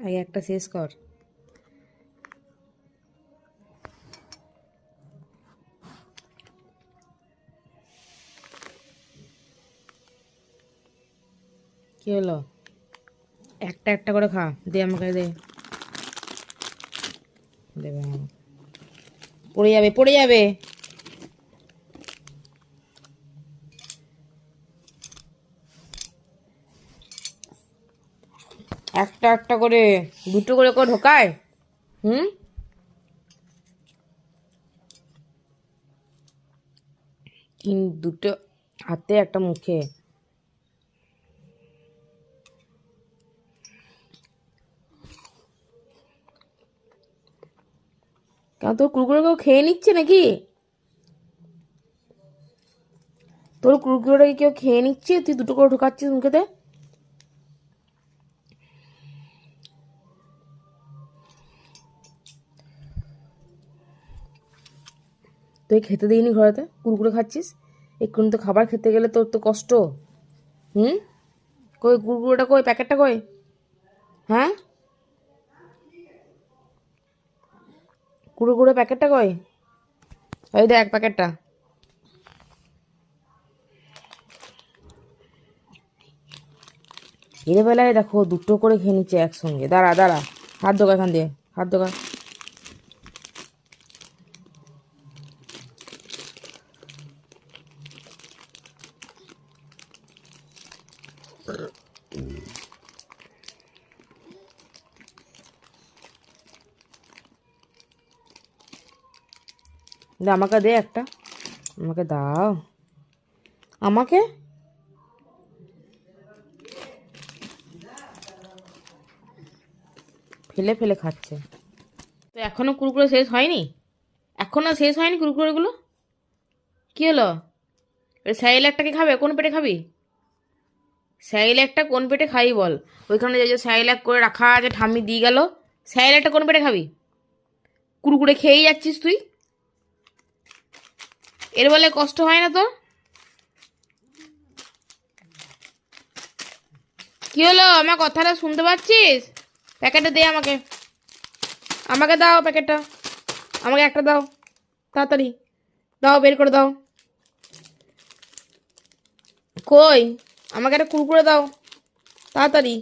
আগে একটা শেষ কর। কি হলো? একটা একটা করে খা, দে আমাকে, দে। দেবে আমাকে। পড়ে যাবে, পড়ে যাবে। একটা একটা করে, দুটো করে করে ঢোকায়। হুম। দুটো হাতে, একটা মুখে। কেন তোর কুরকুরে কেউ খেয়ে নিচ্ছে নাকি? তোর কুরকুরেটাকে কেউ খেয়ে নিচ্ছে, তুই দুটো করে ঢোকাচ্ছিস মুখেতে। তুই খেতে দিইনি ঘরেতে, কুরকুরে খাচ্ছিস। এক্ষুনি তো খাবার খেতে গেলে তোর তো কষ্ট। হুম। কই কুরকুরেটা, কই প্যাকেটটা, কই? হ্যাঁ, কুরকুরে প্যাকেটটা কই? ওই দেখ প্যাকেটটা। এর বেলায় দেখো দুটো করে খেয়ে নিচ্ছে একসঙ্গে। দাঁড়া দাঁড়া, হাত ধোকা এখান দিয়ে, হাত ধোকা। দে আমাকে, দে একটা, আমাকে দাও, আমাকে। ফেলে ফেলে খাচ্ছে। তো এখনো কুরকুরে শেষ হয়নি? এখনো শেষ হয়নি কুরকুরেগুলো? কি হলো? স্যারিলাকটা কি খাবে? কোন পেটে খাবি? স্যারিলাকটা কোন পেটে খাবি বল? ওইখানে যে স্যারিলাক করে রাখা আছে, ঠাম্মি দিয়ে গেল। স্যারিলাকটা কোন পেটে খাবি? কুরকুরে খেয়েই যাচ্ছিস তুই। এর বলে কষ্ট হয় না তোর? কি হলো? আমার কথাটা শুনতে পাচ্ছিস? প্যাকেটটা দে আমাকে, আমাকে দাও প্যাকেটটা, আমাকে একটা দাও, তাড়াতাড়ি দাও, বের করে দাও। কই? আমাকে একটা কুরকুরে দাও, তাড়াতাড়ি।